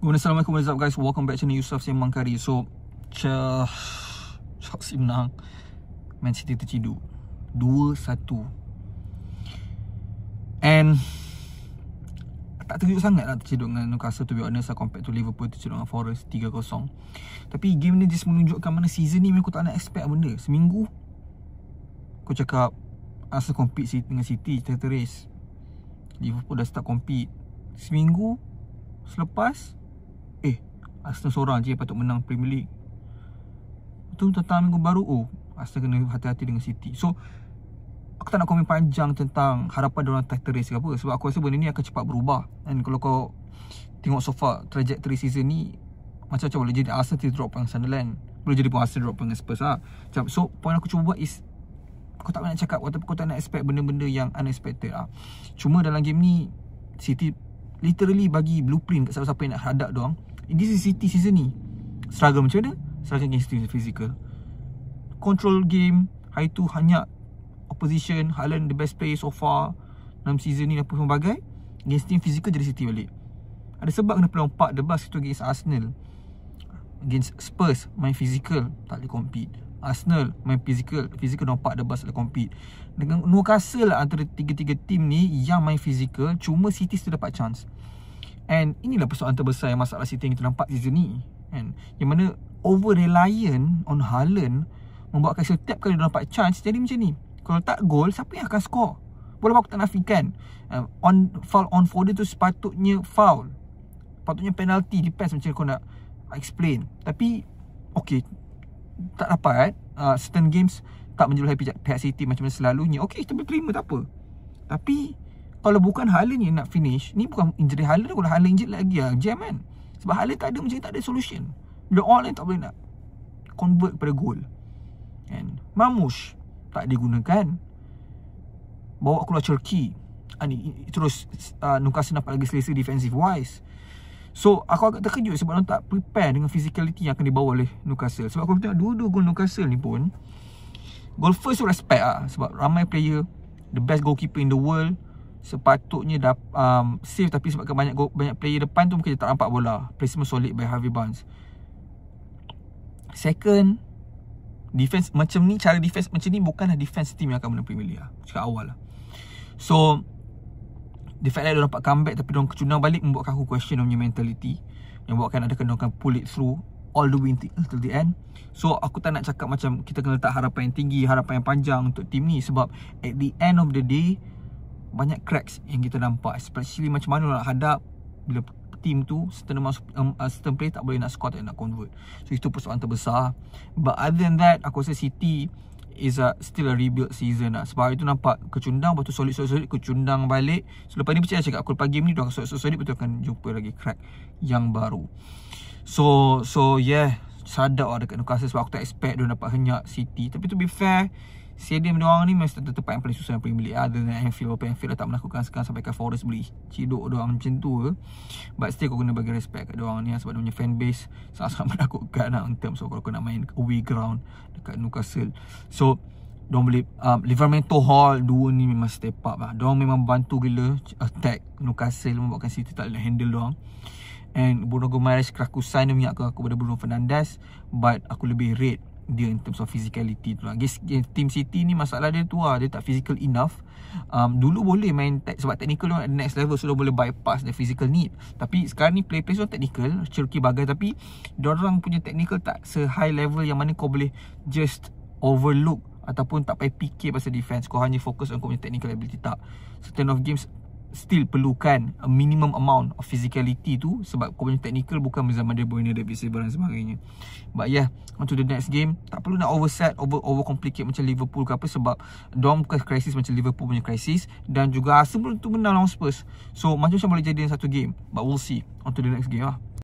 Assalamualaikum, what's up guys, welcome back to Yusuf Sembang Kari. So Chelsea menang, Man City terciduk 2-1. And tak terkejut sangat lah terciduk dengan Newcastle, to be honest lah, compared to Liverpool terciduk dengan Forest 3-0. Tapi game ni just menunjukkan mana season ni memang aku tak nak expect benda. Seminggu aku cakap Arsenal compete dengan City title race, Liverpool dah start compete. Seminggu selepas Arsenal seorang je patut menang Premier League. Betul, tentang minggu baru Arsenal kena hati-hati dengan City. So aku tak nak komen panjang tentang harapan diorang title race ke apa, sebab aku rasa benda ni akan cepat berubah. Dan kalau kau tengok so far trajectory season ni, macam-macam boleh jadi. Arsenal drop dengan Sunderland, boleh jadi pun Arsenal drop dengan Spurs lah. So point aku cuba buat is, aku tak nak cakap tapi aku tak nak expect benda-benda yang unexpected lah. Cuma dalam game ni City literally bagi blueprint kat siapa-siapa yang nak hadap doang. This is City season ni. Struggle macam mana? Struggle against team physical, control game, hari tu hanya opposition. Haaland the best player so far dalam season ni, apa pelbagai against team physical, jadi City balik. Ada sebab kena pelompak the bus itu against Arsenal. Against Spurs main physical, tak boleh compete. Arsenal main physical nampak the bus boleh compete. Dengan Newcastle lah, antara 3-3 team ni yang main physical, cuma City still dapat chance. And inilah persoalan terbesar yang masalah City yang kita nampak season ni, and yang mana over reliant on Haaland membuatkan setiap kali dia dapat chance jadi macam ni. Kalau tak gol, siapa yang akan score? Walaupun aku tak nafikan foul on Foden tu sepatutnya foul, patutnya penalty, depends macam kau nak explain. Tapi okay, tak dapat certain games tak menjual happy pihak City macam mana selalunya. Okay, kita boleh terima, tak apa. Tapi kalau bukan Haaland yang nak finish, ni bukan injury Haaland. Kalau Haaland injured lagi jam kan. Sebab Haaland tak ada, macam tak ada solution. The all lain tak boleh nak convert pada goal. And Mamush tak digunakan, bawa keluar Cherki. Terus Newcastle nampak lagi selesa defensive wise. So aku agak terkejut sebab orang tak prepare dengan physicality yang akan dibawa oleh Newcastle. Sebab aku tengok dua-dua gol Newcastle ni pun, goal first tu respect sebab ramai player, the best goalkeeper in the world, sepatutnya save. Tapi sebabkan banyak player depan tu, mungkin dia tak nampak bola. Placement solid by Harvey Barnes. Second, defense macam ni, cara defense macam ni bukanlah defense team yang akan menang Premier League cakap awal lah. So the fact that dia dapat comeback tapi diorang kecundang balik membuatkan aku question dia punya mentality, yang buatkan adakah diorang akan pull it through all the way till the end. So aku tak nak cakap macam kita kena letak harapan yang tinggi, harapan yang panjang untuk team ni, sebab at the end of the day banyak cracks yang kita nampak, especially macam mana nak hadap bila team tu certain player tak boleh nak score, tak nak convert. So itu persoalan terbesar. But other than that, aku rasa City is still a rebuild season lah. Sebab itu nampak kecundang, lepas tu solid, kecundang balik. So lepas ni percaya cakap aku lepas game ni diorang solid, betul akan jumpa lagi crack yang baru. So yeah, sadap lah dekat Newcastle, sebab aku tak expect diorang dapat henyak City. Tapi to be fair, stadium diorang ni mesti tempat yang paling susah dalam Premier League. Ada dengan Anfield, walaupun Anfield dah tak menakutkan sekarang sampai ke Forest beli ciduk diorang macam tu but still kau kena bagi respect kat diorang ni sebab dia punya fanbase sangat-sangat menakutkan lah, in terms of kalau kau nak main away ground dekat Newcastle. So diorang boleh Livramento Hall 2 ni memang step up lah. Diorang memang bantu gila attack Newcastle, membuatkan City tak boleh handle diorang. And Bruno Gomes kerakusan dia minyak aku pada Bruno Fernandes, but aku lebih rate dia in terms of physicality tu lah. Team City ni masalah dia tu dia tak physical enough. Dulu boleh main sebab technical dia at the next level, so dia boleh bypass the physical need. Tapi sekarang ni play so technical, Cherki bagai, tapi diorang punya technical tak se-high level yang mana kau boleh just overlook ataupun tak payah fikir pasal defense, kau hanya fokus on kau punya technical ability. Tak, certain of games still perlukan a minimum amount of physicality tu, sebab kau punya technical bukan zaman De Bruyne, David Silva dan sebagainya. But yeah, on to the next game. Tak perlu nak overset, over complicate macam Liverpool ke apa, sebab diorang bukan krisis macam Liverpool punya krisis. Dan juga Arsenal tu menang lawan Spurs. So macam-macam boleh jadi dalam satu game, but we'll see on to the next game lah.